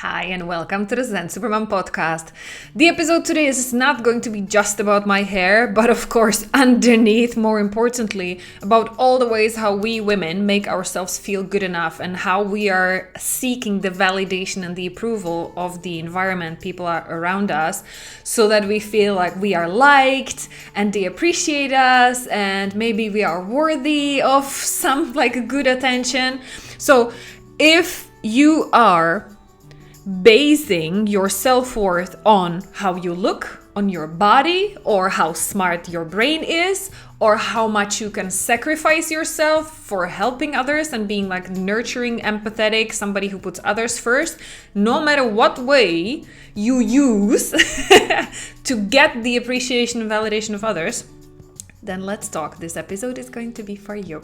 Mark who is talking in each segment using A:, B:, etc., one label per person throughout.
A: Hi and welcome to the Zen Supermom podcast. The episode today is not going to be just about my hair, but of course, underneath, more importantly, about all the ways how we women make ourselves feel good enough and how we are seeking the validation and the approval of the environment, people are around us, so that we feel like we are liked and they appreciate us and maybe we are worthy of some good attention. So if you are basing your self-worth on how you look, on your body, or how smart your brain is, or how much you can sacrifice yourself for helping others and being nurturing, empathetic, somebody who puts others first, no matter what way you use to get the appreciation and validation of others, then let's talk. This episode is going to be for you.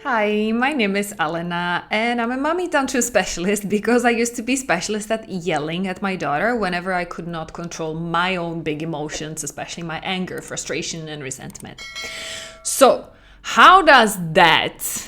A: Hi, my name is Elena and I'm a mommy tantra specialist because I used to be specialist at yelling at my daughter whenever I could not control my own big emotions, especially my anger, frustration, and resentment. So, how does that,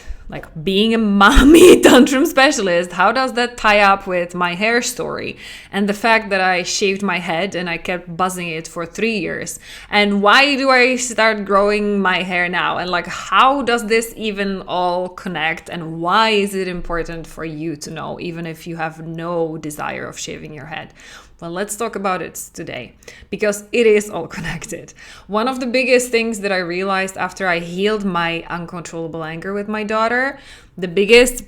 A: being a mommy tantrum specialist, how does that tie up with my hair story and the fact that I shaved my head and I kept buzzing it for 3 years? And why do I start growing my hair now? And how does this even all connect? And why is it important for you to know, even if you have no desire of shaving your head? Well, let's talk about it today because it is all connected. One of the biggest things that I realized after I healed my uncontrollable anger with my daughter, the biggest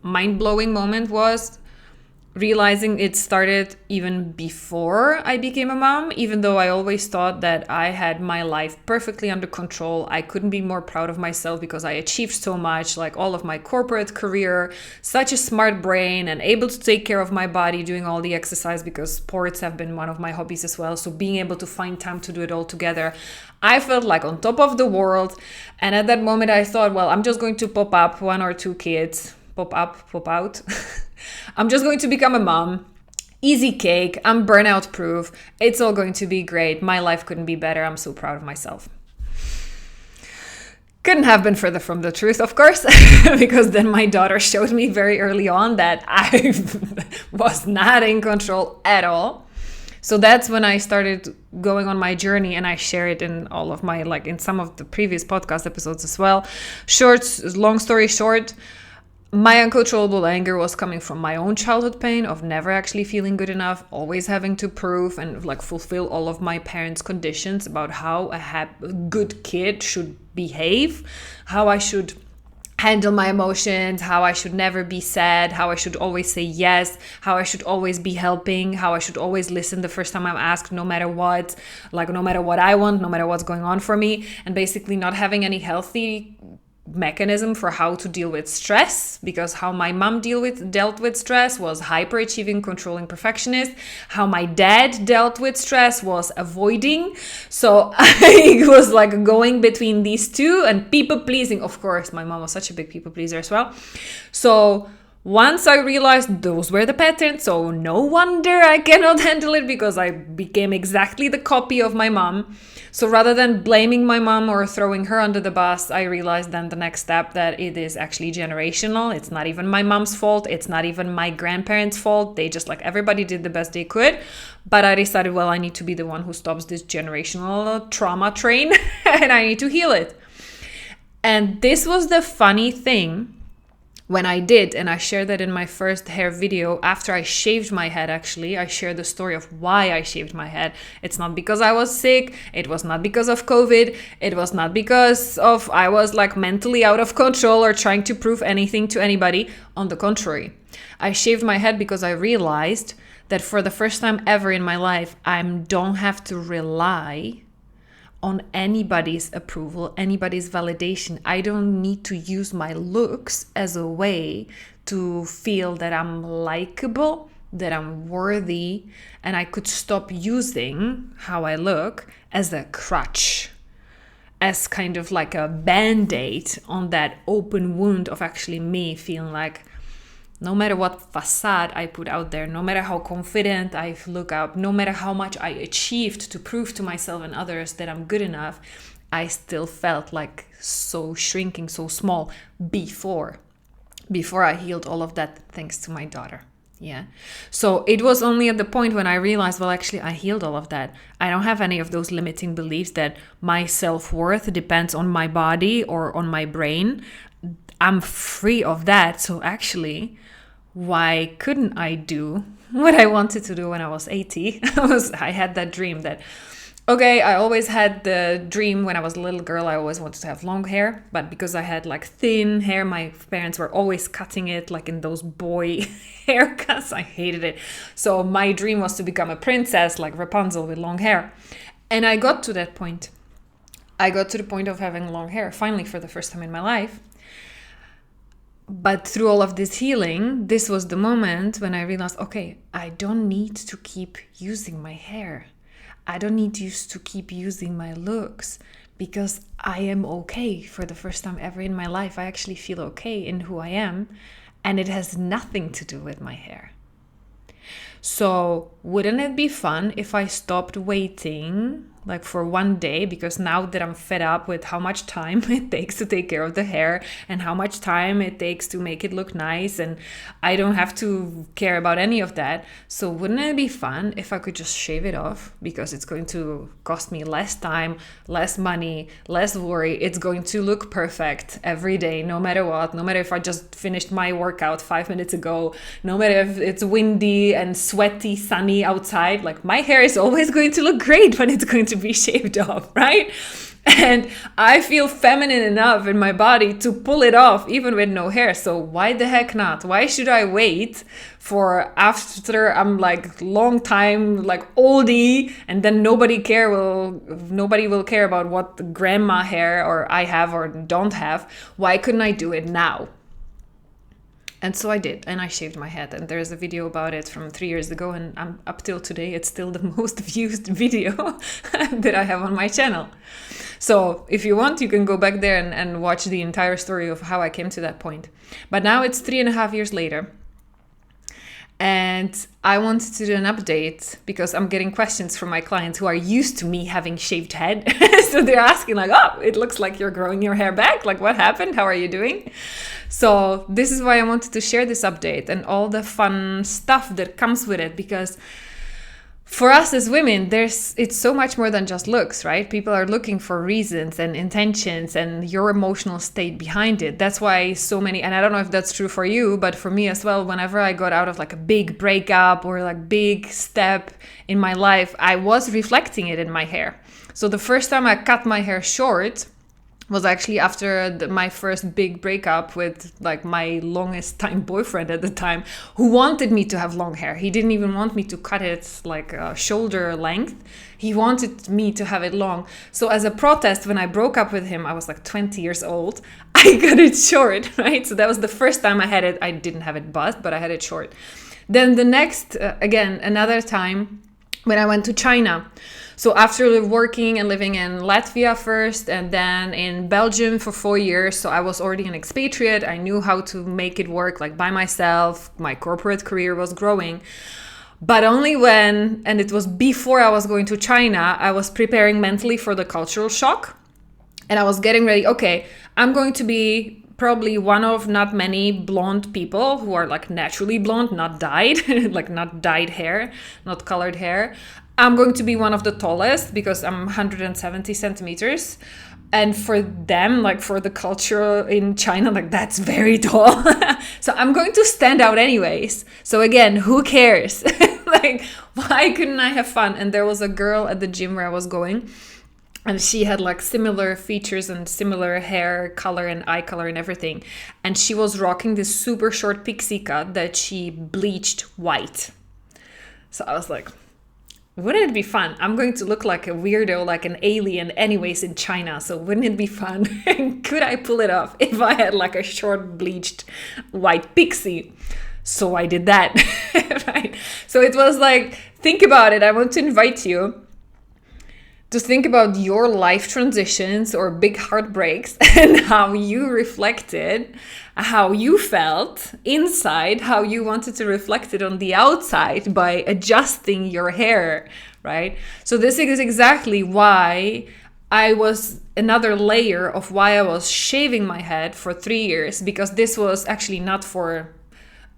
A: mind-blowing moment was realizing it started even before I became a mom. Even though I always thought that I had my life perfectly under control, I couldn't be more proud of myself because I achieved so much, all of my corporate career, such a smart brain, and able to take care of my body, doing all the exercise because sports have been one of my hobbies as well. So being able to find time to do it all together, I felt like on top of the world. And at that moment I thought, well, I'm just going to pop up 1 or 2 kids, pop up, pop out. I'm just going to become a mom. Easy cake. I'm burnout proof. It's all going to be great. My life couldn't be better. I'm so proud of myself. Couldn't have been further from the truth, of course, because then my daughter showed me very early on that I was not in control at all. So that's when I started going on my journey, and I share it in all of my, in some of the previous podcast episodes as well. Long story short, my uncontrollable anger was coming from my own childhood pain of never actually feeling good enough, always having to prove and fulfill all of my parents' conditions about how a good kid should behave, how I should handle my emotions, how I should never be sad, how I should always say yes, how I should always be helping, how I should always listen the first time I'm asked, no matter what, no matter what I want, no matter what's going on for me, and basically not having any healthy mechanism for how to deal with stress, because how my mom dealt with stress was hyperachieving, controlling, perfectionist. How my dad dealt with stress was avoiding. So I was going between these two and people pleasing. Of course, my mom was such a big people pleaser as well. So once I realized those were the patterns, so no wonder I cannot handle it because I became exactly the copy of my mom. So rather than blaming my mom or throwing her under the bus, I realized then the next step that it is actually generational. It's not even my mom's fault. It's not even my grandparents' fault. They just everybody did the best they could. But I decided, well, I need to be the one who stops this generational trauma train and I need to heal it. And this was the funny thing. When I did, and I shared that in my first hair video after I shaved my head, actually, I shared the story of why I shaved my head. It's not because I was sick. It was not because of COVID. It was not because of I was mentally out of control or trying to prove anything to anybody. On the contrary, I shaved my head because I realized that for the first time ever in my life, I don't have to rely on anybody's approval, anybody's validation. I don't need to use my looks as a way to feel that I'm likable, that I'm worthy, and I could stop using how I look as a crutch, as kind of a band-aid on that open wound of actually me feeling No matter what facade I put out there, no matter how confident I look up, no matter how much I achieved to prove to myself and others that I'm good enough, I still felt like so shrinking, so small before I healed all of that, thanks to my daughter. Yeah. So it was only at the point when I realized, well, actually, I healed all of that. I don't have any of those limiting beliefs that my self-worth depends on my body or on my brain. I'm free of that. So actually, why couldn't I do what I wanted to do when I was 80? I had that dream that, okay, I always had the dream when I was a little girl, I always wanted to have long hair, but because I had like thin hair, my parents were always cutting it like in those boy haircuts. I hated it. So my dream was to become a princess like Rapunzel with long hair. And I got to that point. I got to the point of having long hair, finally, for the first time in my life. But through all of this healing, this was the moment when I realized, okay, I don't need to keep using my hair. I don't need to keep using my looks, because I am okay for the first time ever in my life. I actually feel okay in who I am, and it has nothing to do with my hair. So wouldn't it be fun if I stopped waiting like for one day? Because now that I'm fed up with how much time it takes to take care of the hair and how much time it takes to make it look nice, and I don't have to care about any of that. So wouldn't it be fun if I could just shave it off? Because it's going to cost me less time, less money, less worry. It's going to look perfect every day, no matter what. No matter if I just finished my workout 5 minutes ago, no matter if it's windy and sweaty, sunny outside, like my hair is always going to look great when it's going to be shaved off, right? And I feel feminine enough in my body to pull it off even with no hair. So why the heck not? Why should I wait for after I'm like long time like oldie, and then nobody will care about what grandma hair or I have or don't have? Why couldn't I do it now? And so I did, and I shaved my head, and there's a video about it from 3 years ago, and I'm up till today, it's still the most viewed video that I have on my channel. So if you want, you can go back there and watch the entire story of how I came to that point. But now it's 3.5 years later, and I wanted to do an update because I'm getting questions from my clients who are used to me having shaved head. So they're asking like, oh, it looks like you're growing your hair back. Like, what happened? How are you doing? So this is why I wanted to share this update and all the fun stuff that comes with it, because for us as women, it's so much more than just looks, right? People are looking for reasons and intentions and your emotional state behind it. That's why so many, and I don't know if that's true for you, but for me as well, whenever I got out of like a big breakup or like big step in my life, I was reflecting it in my hair. So the first time I cut my hair short was actually after my first big breakup with like my longest time boyfriend at the time, who wanted me to have long hair. He didn't even want me to cut it like shoulder length. He wanted me to have it long. So as a protest, when I broke up with him, I was like 20 years old. I got it short, right? So that was the first time I had it. I didn't have it buzzed, but I had it short. Then the next, another time when I went to China. So after working and living in Latvia first and then in Belgium for 4 years, so I was already an expatriate. I knew how to make it work like by myself. My corporate career was growing. But only when, and it was before I was going to China, I was preparing mentally for the cultural shock. And I was getting ready, okay, I'm going to be probably one of not many blonde people who are like naturally blonde, not dyed, like not dyed hair, not colored hair. I'm going to be one of the tallest because I'm 170 centimeters. And for them, like for the culture in China, like that's very tall. So I'm going to stand out anyways. So again, who cares? Like, why couldn't I have fun? And there was a girl at the gym where I was going, and she had like similar features and similar hair color and eye color and everything. And she was rocking this super short pixie cut that she bleached white. So I was like, wouldn't it be fun? I'm going to look like a weirdo, like an alien anyways in China. So wouldn't it be fun? Could I pull it off if I had like a short bleached white pixie? So I did that, right? So it was like, think about it. I want to invite you. to think about your life transitions or big heartbreaks and how you reflected, how you felt inside, how you wanted to reflect it on the outside by adjusting your hair, right? So this is exactly why I was another layer of why I was shaving my head for 3 years, because this was actually not for,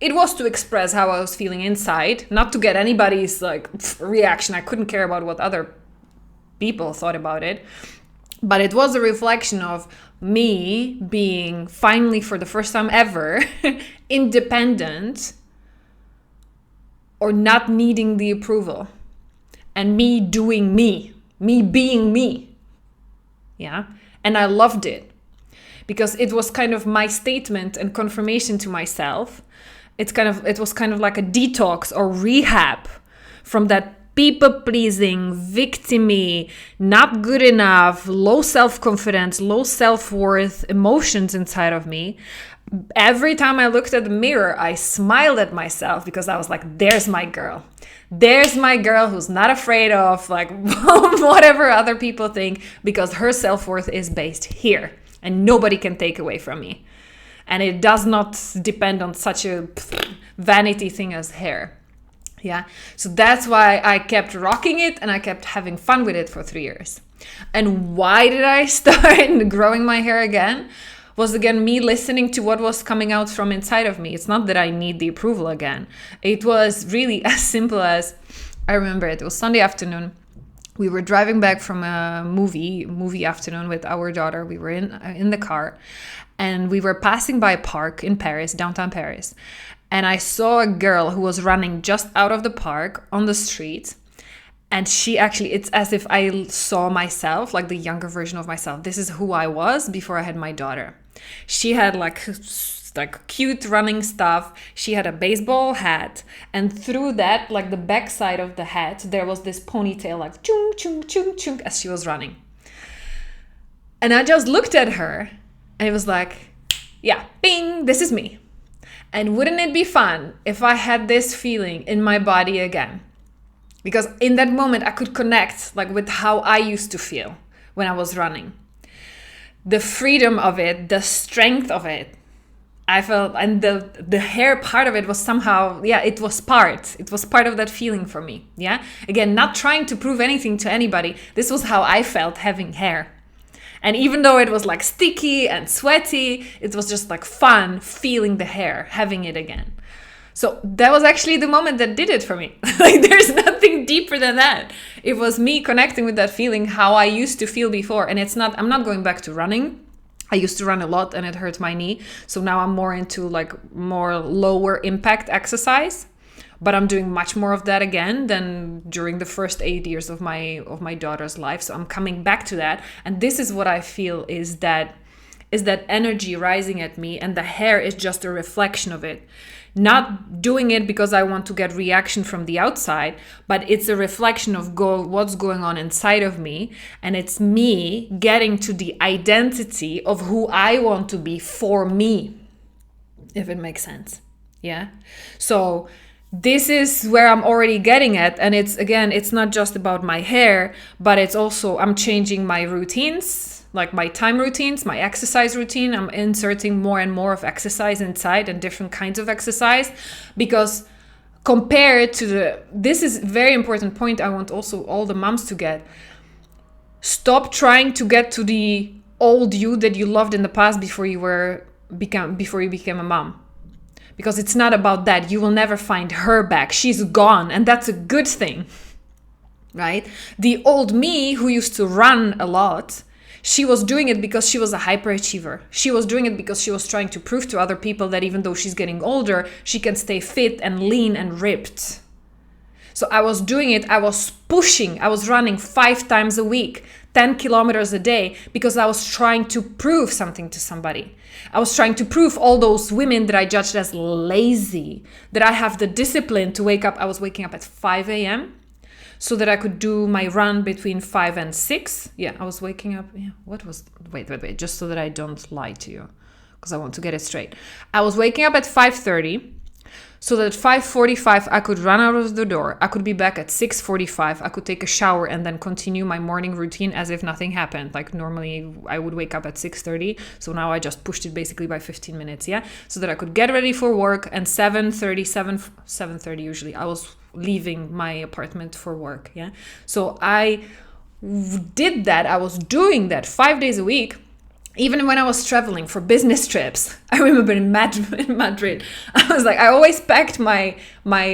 A: it was to express how I was feeling inside, not to get anybody's like reaction. I couldn't care about what other people thought about it, but it was a reflection of me being finally, for the first time ever, independent, or not needing the approval, and me doing me being me. Yeah. And I loved it because it was kind of my statement and confirmation to myself. It was kind of like a detox or rehab from that people-pleasing, victim-y, not good enough, low self-confidence, low self-worth emotions inside of me. Every time I looked at the mirror, I smiled at myself because I was like, there's my girl. There's my girl who's not afraid of like whatever other people think, because her self-worth is based here and nobody can take away from me. And it does not depend on such a vanity thing as hair. Yeah, so that's why I kept rocking it and I kept having fun with it for 3 years. And why did I start growing my hair again? Was again me listening to what was coming out from inside of me. It's not that I need the approval again. It was really as simple as, I remember it was Sunday afternoon. We were driving back from a movie afternoon with our daughter. We were in the car and we were passing by a park in Paris, downtown Paris. And I saw a girl who was running just out of the park on the street. And she actually, it's as if I saw myself, like the younger version of myself. This is who I was before I had my daughter. She had like cute running stuff. She had a baseball hat. And through that, like the back side of the hat, there was this ponytail like chung, chung, chung, chung as she was running. And I just looked at her and it was like, yeah, bing, this is me. And wouldn't it be fun if I had this feeling in my body again? Because in that moment, I could connect like with how I used to feel when I was running. The freedom of it, the strength of it, I felt, and the hair part of it was somehow, it was part of that feeling for me. Yeah. Again, not trying to prove anything to anybody. This was how I felt having hair. And even though it was like sticky and sweaty, it was just like fun feeling the hair, having it again. So that was actually the moment that did it for me. Like there's nothing deeper than that. It was me connecting with that feeling, how I used to feel before. And I'm not going back to running. I used to run a lot and it hurt my knee. So now I'm more into like more lower impact exercise. But I'm doing much more of that again than during the first 8 years of my daughter's life. So I'm coming back to that. And this is what I feel is that energy rising at me, and the hair is just a reflection of it. Not doing it because I want to get reaction from the outside, but it's a reflection of what's going on inside of me. And it's me getting to the identity of who I want to be for me, if it makes sense. Yeah. So this is where I'm already getting at. And it's not just about my hair, but it's also, I'm changing my routines, like my time routines, my exercise routine. I'm inserting more and more of exercise inside and different kinds of exercise, because compared to this is a very important point I want also all the moms to get. Stop trying to get to the old you that you loved in the past before you became a mom. Because it's not about that. You will never find her back. She's gone. And that's a good thing, right? The old me who used to run a lot, she was doing it because she was a hyperachiever. She was doing it because she was trying to prove to other people that even though she's getting older, she can stay fit and lean and ripped. So I was doing it. I was pushing. I was running 5 times a week, 10 kilometers a day, because I was trying to prove something to somebody. I was trying to prove all those women that I judged as lazy, that I have the discipline to wake up. I was waking up at 5 a.m. so that I could do my run between 5 and 6. Yeah, I was waking up. Yeah, wait, just so that I don't lie to you, because I want to get it straight. I was waking up at 5:30 so that 5:45 I could run out of the door. I could be back at 6:45. I could take a shower and then continue my morning routine as if nothing happened. Like normally I would wake up at 6:30. So now I just pushed it basically by 15 minutes, yeah? So that I could get ready for work, and 7:30 usually I was leaving my apartment for work, yeah? So I did that. I was doing that 5 days a week. Even when I was traveling for business trips, I remember in Madrid, I was like, I always packed my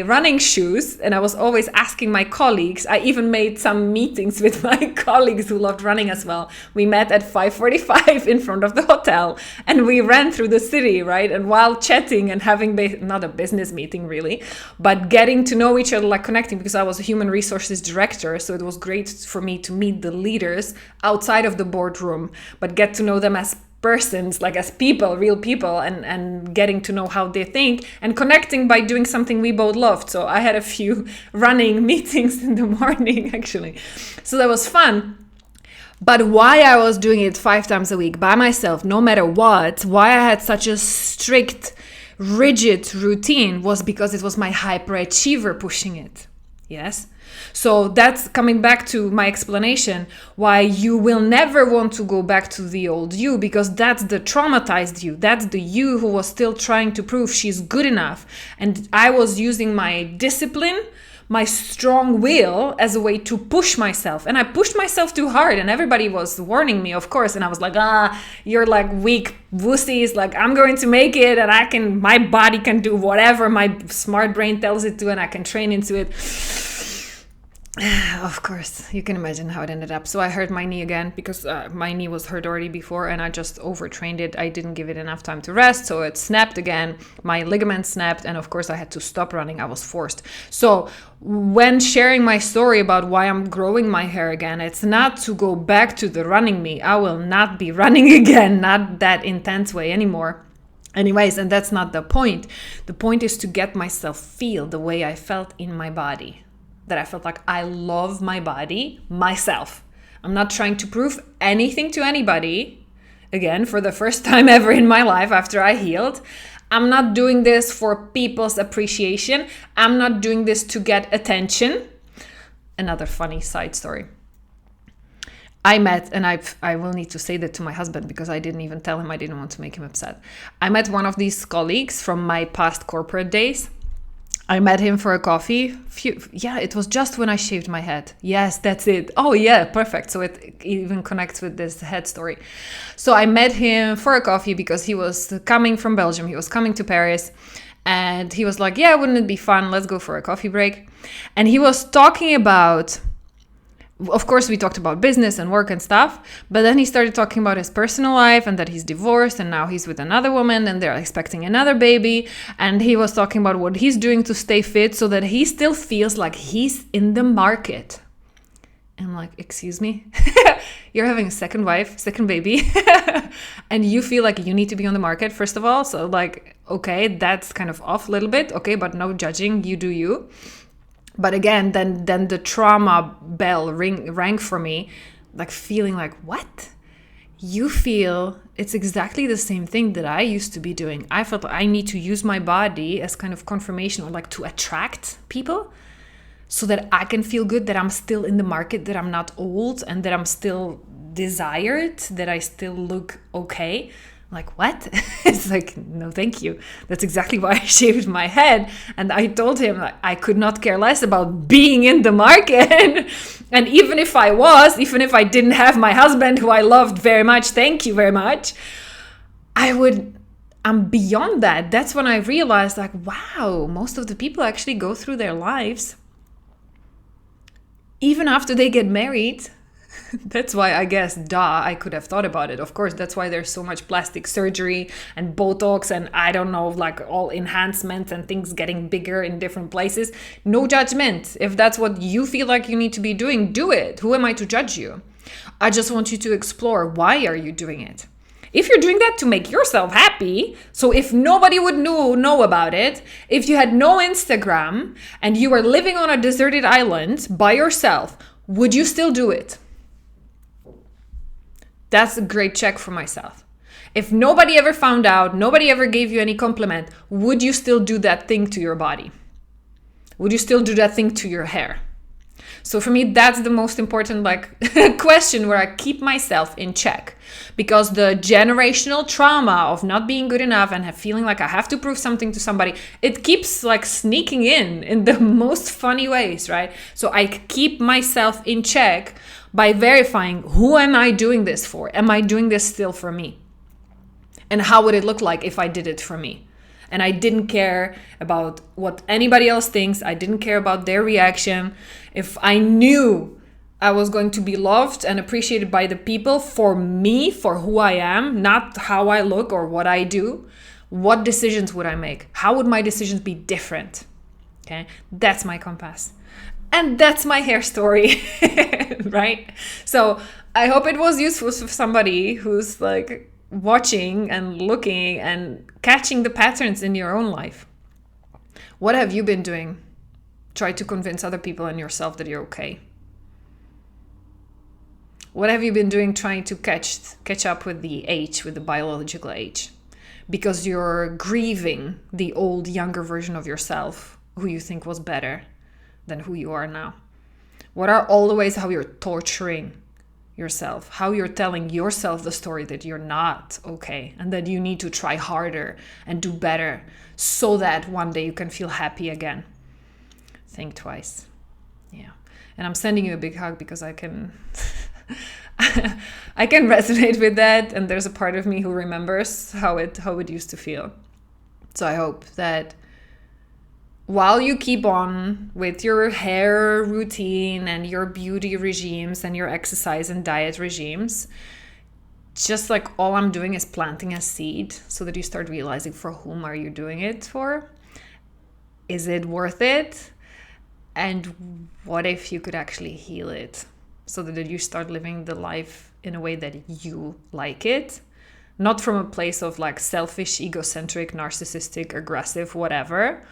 A: running shoes, and I was always asking my colleagues. I even made some meetings with my colleagues who loved running as well. We met at 5:45 in front of the hotel, and we ran through the city, right? And while chatting and having not a business meeting really, but getting to know each other, like connecting, because I was a human resources director. So it was great for me to meet the leaders outside of the boardroom, but get to know them as persons, like as people, real people, and getting to know how they think and connecting by doing something we both loved. So I had a few running meetings in the morning actually. So that was fun. But why I was doing it 5 times a week by myself, no matter what, why I had such a strict, rigid routine was because it was my hyperachiever pushing it. Yes. So that's coming back to my explanation why you will never want to go back to the old you, because that's the traumatized you. That's the you who was still trying to prove she's good enough. And I was using my discipline, my strong will as a way to push myself. And I pushed myself too hard, and everybody was warning me, of course. And I was like, you're like weak wussies. Like, I'm going to make it, and my body can do whatever my smart brain tells it to, and I can train into it. Of course, you can imagine how it ended up. So I hurt my knee again because my knee was hurt already before, and I just overtrained it. I didn't give it enough time to rest, so it snapped again. My ligament snapped, and of course I had to stop running. I was forced. So when sharing my story about why I'm growing my hair again, it's not to go back to the running me. I will not be running again, not that intense way anymore. Anyways, and that's not the point. The point is to get myself feel the way I felt in my body. That I felt like I love my body, myself. I'm not trying to prove anything to anybody. Again, for the first time ever in my life after I healed. I'm not doing this for people's appreciation. I'm not doing this to get attention. Another funny side story. I met, and I will need to say that to my husband because I didn't even tell him, I didn't want to make him upset. I met one of these colleagues from my past corporate days. I met him for a coffee. It was just when I shaved my head. Yes, that's it. Oh yeah, perfect. So it even connects with this head story. So I met him for a coffee because he was coming from Belgium. He was coming to Paris. And he was like, yeah, wouldn't it be fun? Let's go for a coffee break. And he was talking about, of course, we talked about business and work and stuff, but then he started talking about his personal life and that he's divorced and now he's with another woman and they're expecting another baby. And he was talking about what he's doing to stay fit so that he still feels like he's in the market. And I'm like, excuse me? You're having a second wife, second baby, and you feel like you need to be on the market, first of all. So like, okay, that's kind of off a little bit. Okay, but no judging, you do you. But again, then the trauma bell rang for me, like feeling like, what? You feel it's exactly the same thing that I used to be doing. I felt like I need to use my body as kind of confirmation or like to attract people so that I can feel good that I'm still in the market, that I'm not old and that I'm still desired, that I still look okay. Like, what? It's like, no, thank you. That's exactly why I shaved my head. And I told him like, I could not care less about being in the market. And even if I didn't have my husband, who I loved very much, thank you very much, I'm beyond that. That's when I realized like, wow, most of the people actually go through their lives even after they get married. That's why I guess, I could have thought about it. Of course, that's why there's so much plastic surgery and Botox and I don't know, like all enhancements and things getting bigger in different places. No judgment. If that's what you feel like you need to be doing, do it. Who am I to judge you? I just want you to explore, why are you doing it? If you're doing that to make yourself happy, so if nobody would know about it, if you had no Instagram and you were living on a deserted island by yourself, would you still do it? That's a great check for myself. If nobody ever found out, nobody ever gave you any compliment, would you still do that thing to your body? Would you still do that thing to your hair? So for me, that's the most important question where I keep myself in check, because the generational trauma of not being good enough and feeling like I have to prove something to somebody, it keeps sneaking in the most funny ways, right? So I keep myself in check by verifying, who am I doing this for? Am I doing this still for me? And how would it look like if I did it for me? And I didn't care about what anybody else thinks. I didn't care about their reaction. If I knew I was going to be loved and appreciated by the people for me, for who I am, not how I look or what I do, what decisions would I make? How would my decisions be different? Okay, that's my compass. And that's my hair story, right? So I hope it was useful for somebody who's watching and looking and catching the patterns in your own life. What have you been doing? Try to convince other people and yourself that you're okay. What have you been doing trying to catch up with the age, with the biological age? Because you're grieving the old, younger version of yourself who you think was better than who you are now. What are all the ways how you're torturing yourself, how you're telling yourself the story that you're not okay and that you need to try harder and do better so that one day you can feel happy again? Think twice. Yeah. And I'm sending you a big hug because I can I can resonate with that, and there's a part of me who remembers how it used to feel. So I hope that while you keep on with your hair routine and your beauty regimes and your exercise and diet regimes, just all I'm doing is planting a seed so that you start realizing, for whom are you doing it for? Is it worth it? And what if you could actually heal it so that you start living the life in a way that you like it? Not from a place of selfish, egocentric, narcissistic, aggressive, whatever,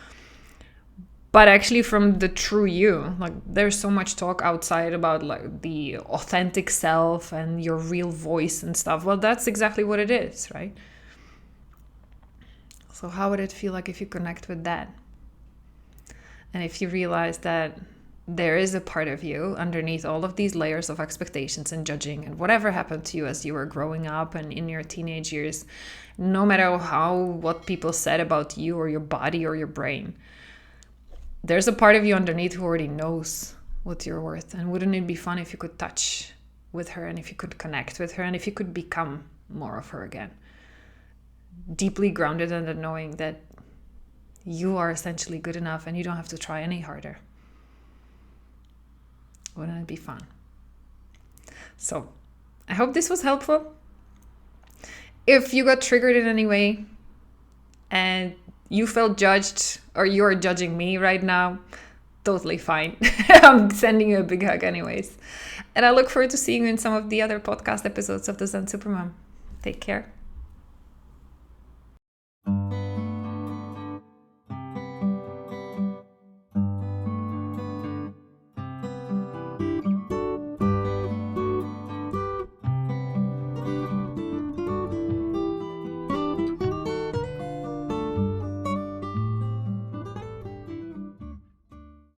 A: but actually from the true you. There's so much talk outside about the authentic self and your real voice and stuff. Well, that's exactly what it is, right? So how would it feel if you connect with that? And if you realize that there is a part of you underneath all of these layers of expectations and judging and whatever happened to you as you were growing up and in your teenage years, no matter what people said about you or your body or your brain, there's a part of you underneath who already knows what you're worth. And wouldn't it be fun if you could touch with her, and if you could connect with her, and if you could become more of her again? Deeply grounded in the knowing that you are essentially good enough and you don't have to try any harder. Wouldn't it be fun? So I hope this was helpful. If you got triggered in any way and you felt judged, or you're judging me right now, totally fine. I'm sending you a big hug anyways. And I look forward to seeing you in some of the other podcast episodes of the Zen Supermom. Take care.